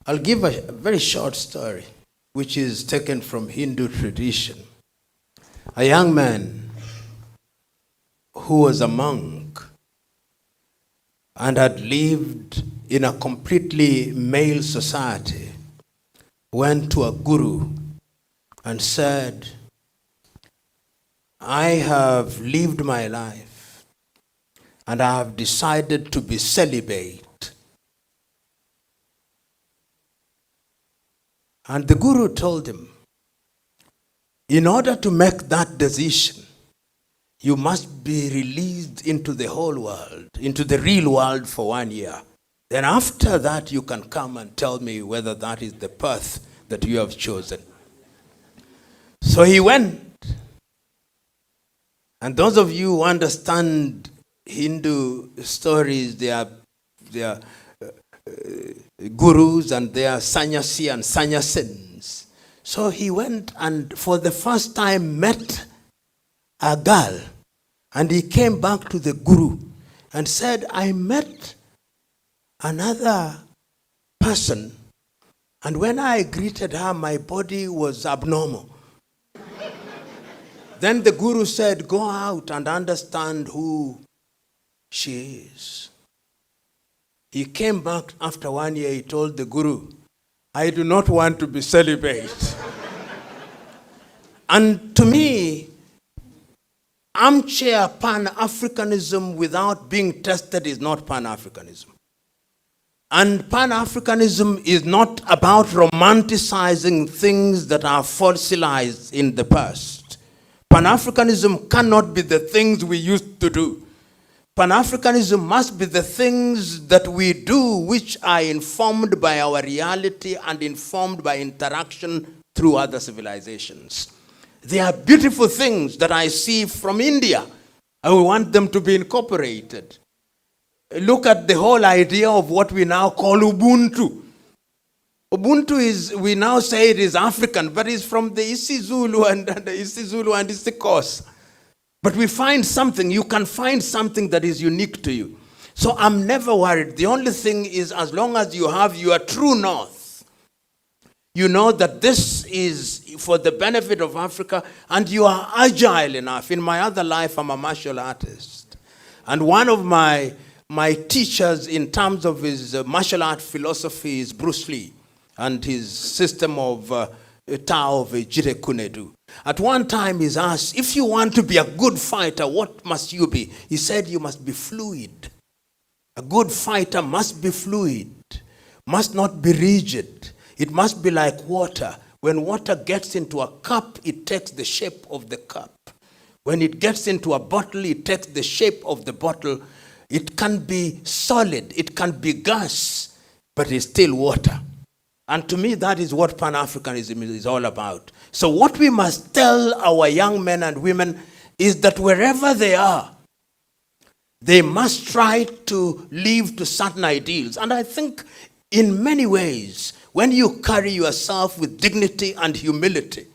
I'll give a very short story, which is taken from Hindu tradition. A young man who was a monk and had lived in a completely male society went to a guru and said, I have lived my life and I have decided to be celibate. And the guru told him, in order to make that decision, you must be released into the whole world, into the real world for 1 year. Then after that, you can come and tell me whether that is the path that you have chosen. So he went. And those of you who understand Hindu stories, they are gurus and they are sannyasi and sannyasins. So he went and for the first time met a girl, and he came back to the guru and said, I met another person, and when I greeted her, my body was abnormal. Then the guru said, go out and understand who she is. He came back after 1 year, he told the guru, I do not want to be celibate. And to me, armchair Pan-Africanism without being tested is not Pan-Africanism. And Pan-Africanism is not about romanticizing things that are fossilized in the past. Pan-Africanism cannot be the things we used to do. Pan-Africanism must be the things that we do which are informed by our reality and informed by interaction through other civilizations. They are beautiful things that I see from India. I want them to be incorporated. Look at the whole idea of what we now call Ubuntu. Ubuntu is, we now say it is African, but it's from the isiZulu and Isikos. But we find something, you can find something that is unique to you. So I'm never worried. The only thing is, as long as you have your true north, you know that this is for the benefit of Africa, and you are agile enough. In my other life, I'm a martial artist. And one of my teachers in terms of his martial art philosophy is Bruce Lee and his system of Tao of Jire Kunedu. At one time he's asked, if you want to be a good fighter, what must you be? He said, you must be fluid. A good fighter must be fluid, must not be rigid. It must be like water. When water gets into a cup, it takes the shape of the cup. When it gets into a bottle, it takes the shape of the bottle. It can be solid, it can be gas, but it's still water. And to me, that is what Pan-Africanism is all about. So what we must tell our young men and women is that wherever they are, they must try to live to certain ideals. And I think in many ways, when you carry yourself with dignity and humility,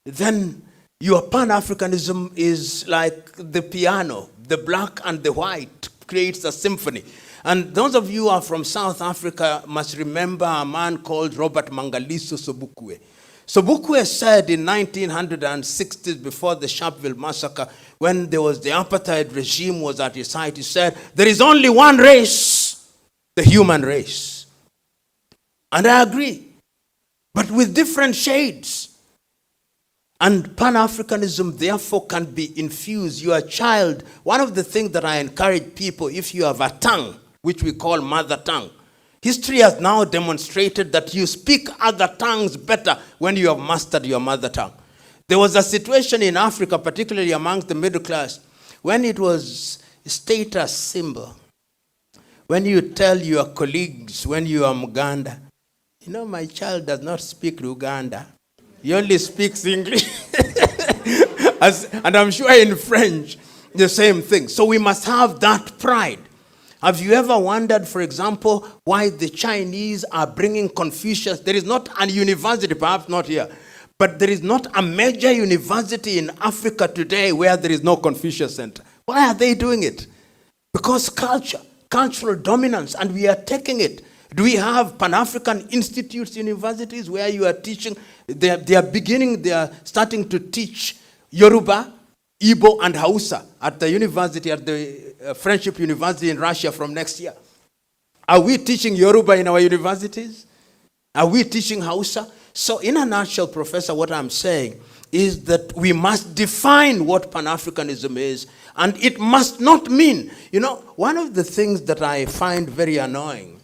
then your Pan-Africanism is like the piano, the black and the white creates a symphony. And those of you who are from South Africa must remember a man called Robert Mangaliso Sobukwe. Sobukwe said in 1960s, before the Sharpeville massacre, when there was the apartheid regime was at its height, he said, there is only one race, the human race. And I agree, but with different shades. And Pan-Africanism, therefore, can be infused. Your child, one of the things that I encourage people, if you have a tongue, which we call mother tongue, history has now demonstrated that you speak other tongues better when you have mastered your mother tongue. There was a situation in Africa, particularly amongst the middle class, when it was a status symbol. When you tell your colleagues, when you are Muganda, you know, my child does not speak Luganda. He only speaks English. And I'm sure in French, the same thing. So we must have that pride. Have you ever wondered, for example, why the Chinese are bringing Confucius? There is not a university, perhaps not here, but there is not a major university in Africa today where there is no Confucius Center. Why are they doing it? Because culture, cultural dominance, and we are taking it. Do we have Pan-African institutes, universities where you are teaching? They are starting to teach Yoruba, Igbo, and Hausa at the university, at the Friendship University in Russia from next year. Are we teaching Yoruba in our universities? Are we teaching Hausa? So in a nutshell, Professor, what I'm saying is that we must define what Pan-Africanism is, and it must not mean, one of the things that I find very annoying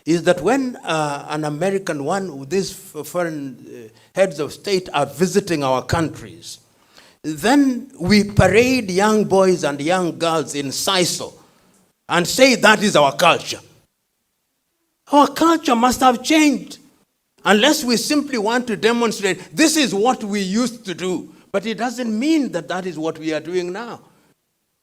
is that when an American, these foreign heads of state are visiting our countries, then we parade young boys and young girls in sisal and say that is our culture. Our culture must have changed. Unless we simply want to demonstrate this is what we used to do. But it doesn't mean that that is what we are doing now.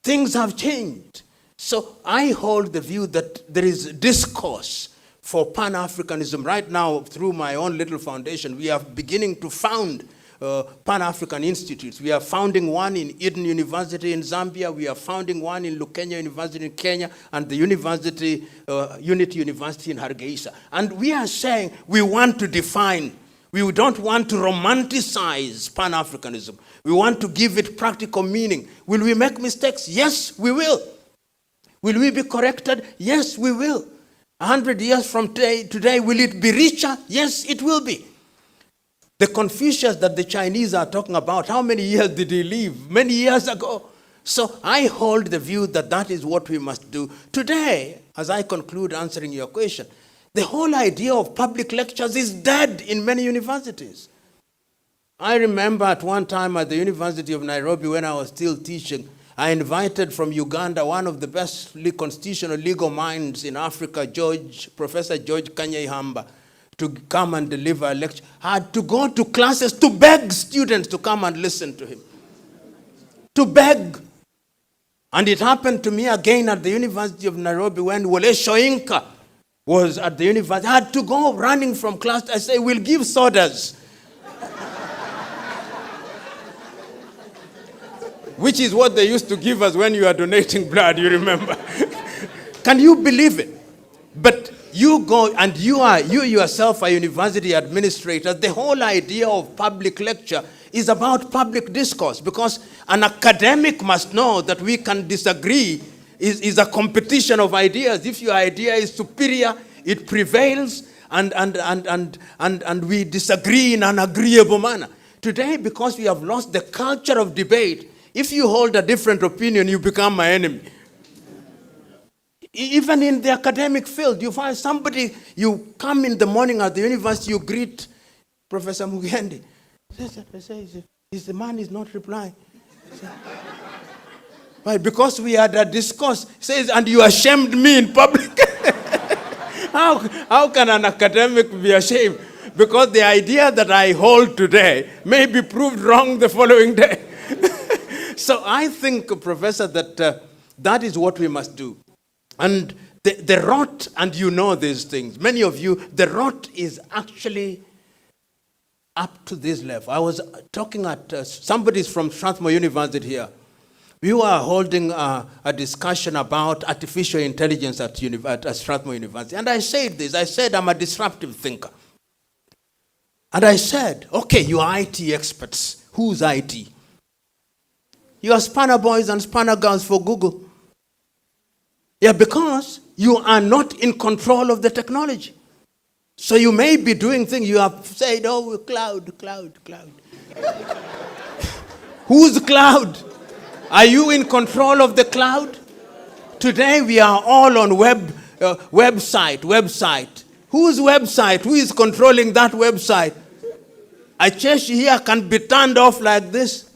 Things have changed. So I hold the view that there is discourse for Pan-Africanism. Right now, through my own little foundation, we are beginning to found Pan-African institutes. We are founding one in Eden University in Zambia. We are founding one in Lukenya University in Kenya, and the Unity University in Hargeisa. And we are saying we want to define. We don't want to romanticize Pan-Africanism. We want to give it practical meaning. Will we make mistakes? Yes, we will. Will we be corrected? Yes, we will. 100 years from today, will it be richer? Yes, it will be. The Confucius that the Chinese are talking about, how many years did he live? Many years ago. So I hold the view that that is what we must do. Today, as I conclude answering your question, the whole idea of public lectures is dead in many universities. I remember at one time at the University of Nairobi when I was still teaching, I invited from Uganda one of the best constitutional legal minds in Africa, Professor George Kanyeihamba, to come and deliver a lecture. I had to go to classes to beg students to come and listen to him. To beg. And it happened to me again at the University of Nairobi when Wole Soyinka was at the university. I had to go running from class. I say, we'll give sodas. Which is what they used to give us when you are donating blood, you remember. Can you believe it? But you go, and you yourself are university administrator. The whole idea of public lecture is about public discourse, because an academic must know that we can disagree. Is a competition of ideas. If your idea is superior, it prevails, and we disagree in an agreeable manner. Today, because we have lost the culture of debate, if you hold a different opinion, you become my enemy. Even in the academic field, you find somebody, you come in the morning at the university, you greet Professor Mugendi. The man is not replying. Right, because we had a discourse, says, and you ashamed me in public. How can an academic be ashamed? Because the idea that I hold today may be proved wrong the following day. So I think, Professor, that that is what we must do. And the rot, and you know these things, many of you, the rot is actually up to this level. I was talking at, somebody's from Strathmore University here. We were holding a discussion about artificial intelligence at Strathmore University. And I said this, I said I'm a disruptive thinker. And I said, okay, you are IT experts. Who's IT? You are spanner boys and spanner girls for Google. Yeah, because you are not in control of the technology. So you may be doing things, you have said, oh, cloud. Who's cloud? Are you in control of the cloud? Today we are all on website. Whose website? Who is controlling that website? A church here can be turned off like this.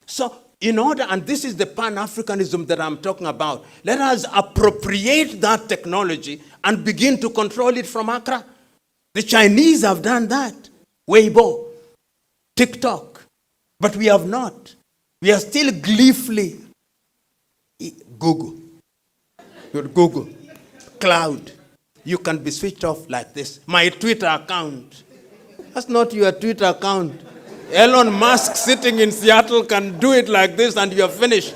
So in order, and this is the Pan-Africanism that I'm talking about, let us appropriate that technology and begin to control it from Accra. The Chinese have done that. Weibo, TikTok. But we have not. We are still gleefully Google, cloud. You can be switched off like this. My Twitter account. That's not your Twitter account. Elon Musk sitting in Seattle can do it like this and you're finished.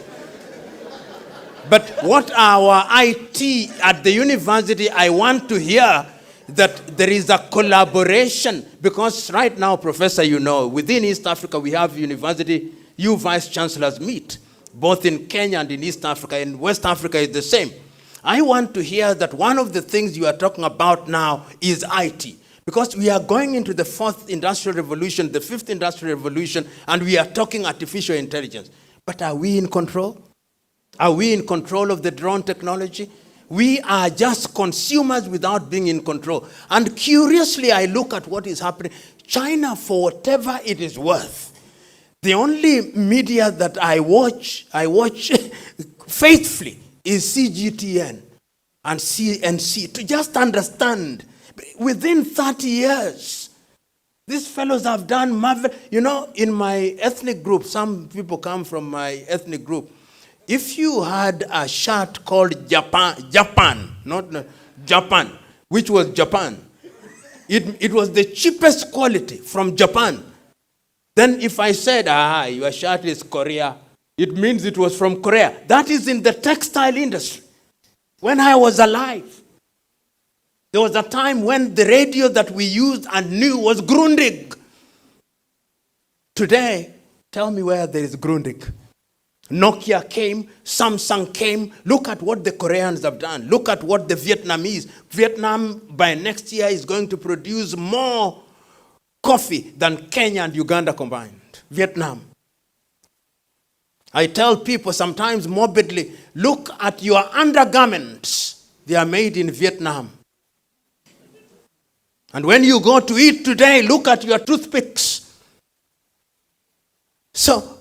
But what our IT at the university, I want to hear that there is a collaboration, because right now, Professor, you know, within East Africa, we have university, you vice chancellors meet, both in Kenya and in East Africa. In West Africa, it's the same. I want to hear that one of the things you are talking about now is IT. Because we are going into the fourth industrial revolution, the fifth industrial revolution, and we are talking artificial intelligence. But are we in control? Are we in control of the drone technology? We are just consumers without being in control. And curiously, I look at what is happening. China, for whatever it is worth, the only media that I watch faithfully is CGTN and CNC, to just understand. Within 30 years, these fellows have done marvel. You know, in my ethnic group, some people come from my ethnic group. If you had a shirt called Japan, which was Japan, it was the cheapest quality from Japan. Then if I said, your shirt is Korea, it means it was from Korea. That is in the textile industry. When I was alive, there was a time when the radio that we used and knew was Grundig. Today, tell me where there is Grundig. Nokia came, Samsung came. Look at what the Koreans have done. Look at what the Vietnamese. Vietnam, by next year, is going to produce more coffee than Kenya and Uganda combined. Vietnam. I tell people sometimes morbidly, look at your undergarments. They are made in Vietnam. And when you go to eat today, look at your toothpicks. So,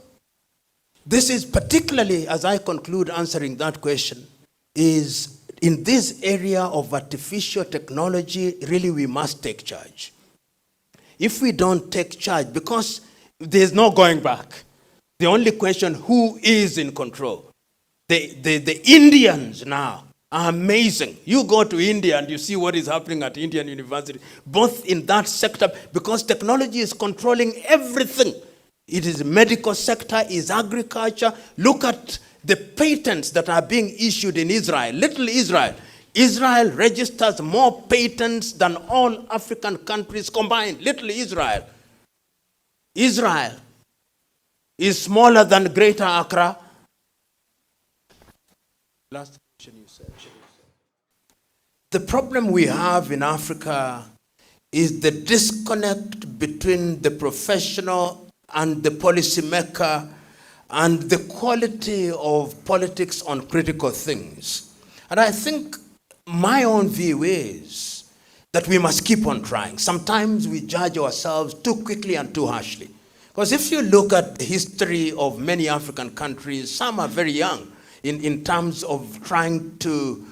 this is particularly, as I conclude answering that question, is in this area of artificial technology, really we must take charge. If we don't take charge, because there's no going back, the only question, who is in control? The Indians now are amazing. You go to India and you see what is happening at Indian University, both in that sector, because technology is controlling everything. It is medical sector, is agriculture. Look at the patents that are being issued in Israel. Little Israel. Israel registers more patents than all African countries combined. Little Israel. Israel is smaller than Greater Accra. Last question you said. The problem we have in Africa is the disconnect between the professional and the policymaker and the quality of politics on critical things. And I think my own view is that we must keep on trying. Sometimes we judge ourselves too quickly and too harshly. Because if you look at the history of many African countries, some are very young in terms of trying to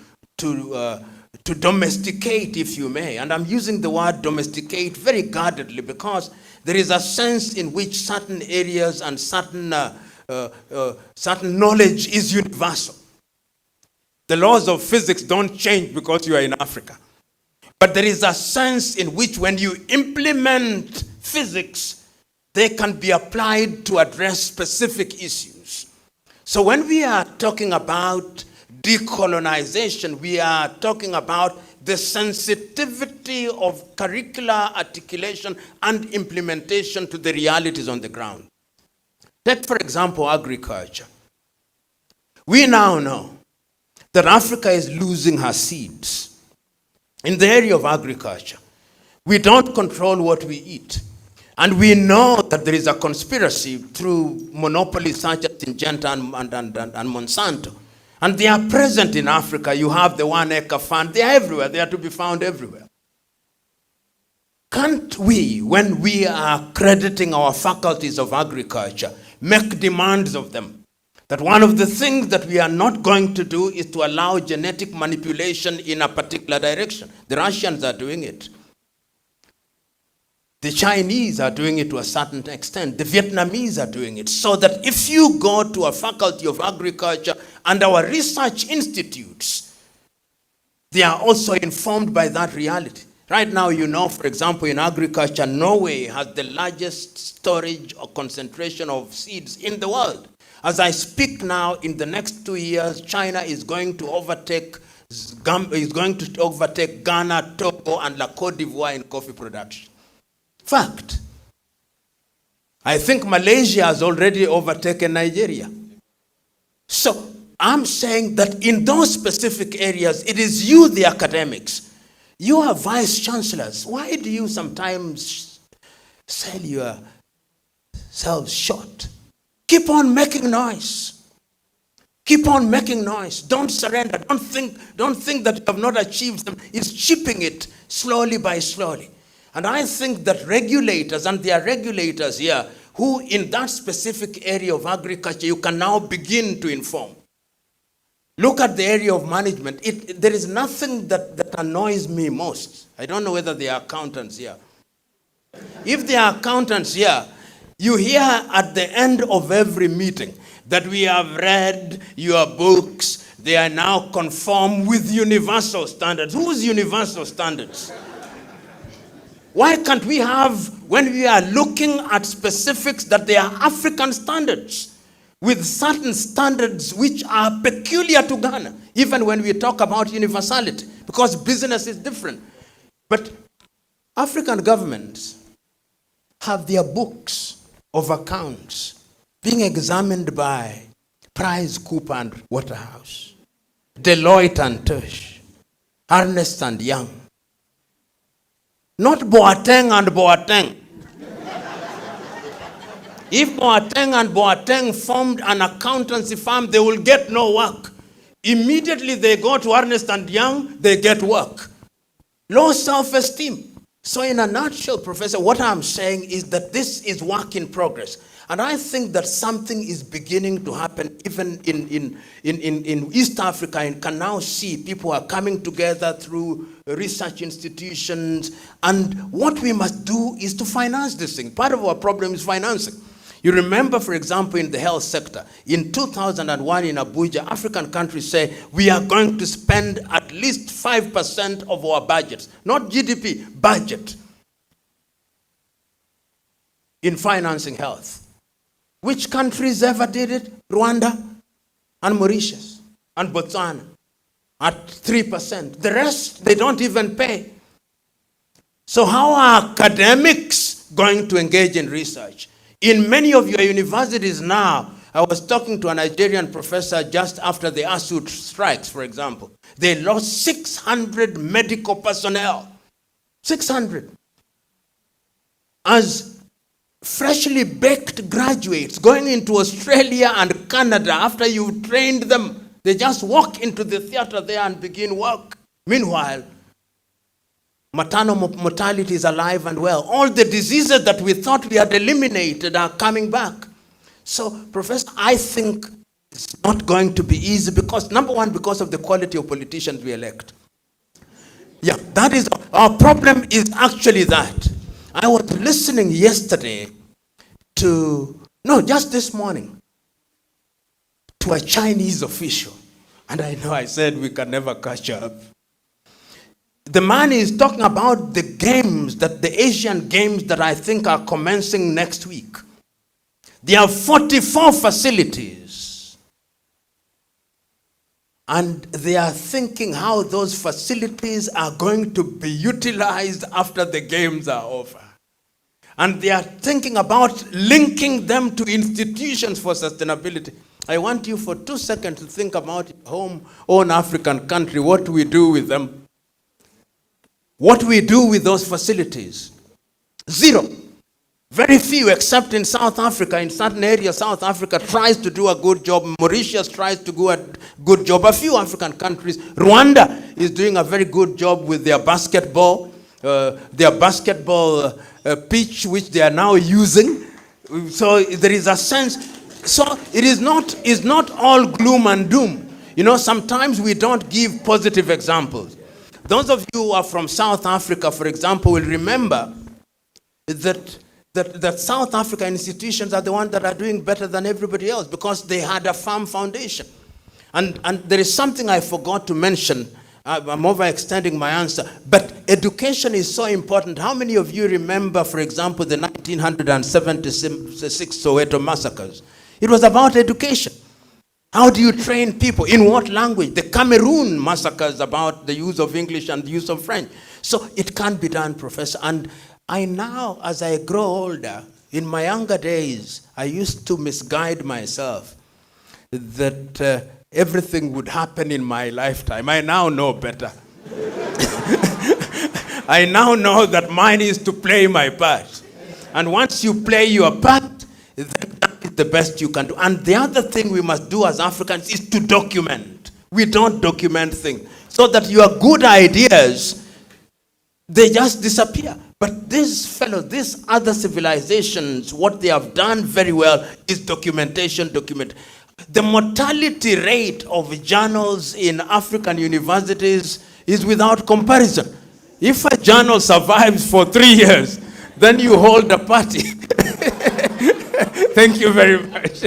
domesticate, if you may. And I'm using the word domesticate very guardedly, because there is a sense in which certain areas and certain knowledge is universal. The laws of physics don't change because you are in Africa. But there is a sense in which when you implement physics, they can be applied to address specific issues. So when we are talking about decolonization, we are talking about the sensitivity of curricular articulation and implementation to the realities on the ground. Take, for example, agriculture. We now know that Africa is losing her seeds in the area of agriculture. We don't control what we eat. And we know that there is a conspiracy through monopolies such as Syngenta and Monsanto. And they are present in Africa. You have the 1 acre fund. They are everywhere. They are to be found everywhere. Can't we, when we are crediting our faculties of agriculture, make demands of them? That one of the things that we are not going to do is to allow genetic manipulation in a particular direction. The Russians are doing it. The Chinese are doing it to a certain extent. The Vietnamese are doing it. So that if you go to a faculty of agriculture and our research institutes, they are also informed by that reality. Right now, you know, for example, in agriculture, Norway has the largest storage or concentration of seeds in the world. As I speak now, in the next 2 years, China is going to overtake Ghana, Togo, and La Côte d'Ivoire in coffee production. Fact. I think Malaysia has already overtaken Nigeria. So I'm saying that in those specific areas, it is you, the academics. You are vice chancellors. Why do you sometimes sell yourselves short? Keep on making noise. Keep on making noise. Don't surrender. Don't think that you have not achieved them. It's chipping it slowly by slowly. And I think that regulators, and there are regulators here, who in that specific area of agriculture, you can now begin to inform. Look at the area of management. There is nothing that annoys me most. I don't know whether there are accountants here. If there are accountants here, you hear at the end of every meeting that we have read your books. They are now conform with universal standards. Whose universal standards? Why can't we have, when we are looking at specifics, that they are African standards with certain standards which are peculiar to Ghana, even when we talk about universality, because business is different. But African governments have their books of accounts being examined by Price, Cooper and Waterhouse, Deloitte and Touche, Ernst and Young. Not Boateng and Boateng. If Boateng and Boateng formed an accountancy firm, they will get no work. Immediately they go to Ernst and Young, they get work. Low self-esteem. So in a nutshell, Professor, what I'm saying is that this is work in progress. And I think that something is beginning to happen even in East Africa, and can now see people are coming together through research institutions. And what we must do is to finance this thing. Part of our problem is financing. You remember, for example, in the health sector, in 2001 in Abuja, African countries say we are going to spend at least 5% of our budgets, not GDP, budget, in financing health. Which countries ever did it? Rwanda and Mauritius and Botswana at 3%. The rest, they don't even pay. So how are academics going to engage in research? In many of your universities now, I was talking to a Nigerian professor just after the ASU strikes, for example. They lost 600 medical personnel. 600. As freshly baked graduates going into Australia and Canada, after you've trained them, they just walk into the theater there and begin work. Meanwhile, maternal mortality is alive and well. All the diseases that we thought we had eliminated are coming back. So, Professor, I think it's not going to be easy because, number one, because of the quality of politicians we elect. Yeah, that is, our problem is actually that. I was listening yesterday just this morning, to a Chinese official. And I know I said we can never catch up. The man is talking about the games, the Asian games that I think are commencing next week. There are 44 facilities. And they are thinking how those facilities are going to be utilized after the games are over. And they are thinking about linking them to institutions for sustainability. I want you for 2 seconds to think about your own African country, what we do with them. What we do with those facilities. Zero. Very few, except in South Africa. In certain areas, South Africa tries to do a good job. Mauritius tries to do a good job. A few African countries. Rwanda is doing a very good job with their basketball. Pitch, which they are now using. So there is a sense. So it is not all gloom and doom. You know, sometimes we don't give positive examples. Those of you who are from South Africa, for example, will remember that South African institutions are the ones that are doing better than everybody else because they had a firm foundation. And there is something I forgot to mention. I'm overextending my answer. But education is so important. How many of you remember, for example, the 1976 Soweto massacres? It was about education. How do you train people? In what language? The Cameroon massacres about the use of English and the use of French. So it can't be done, Professor. And I now, as I grow older, in my younger days, I used to misguide myself that everything would happen in my lifetime. I now know better. I now know that mine is to play my part. And once you play your part, that is the best you can do. And the other thing we must do as Africans is to document. We don't document things. So that your good ideas, they just disappear. But these fellows, these other civilizations, what they have done very well is documentation. The mortality rate of journals in African universities is without comparison. If a journal survives for 3 years, then you hold a party. Thank you very much.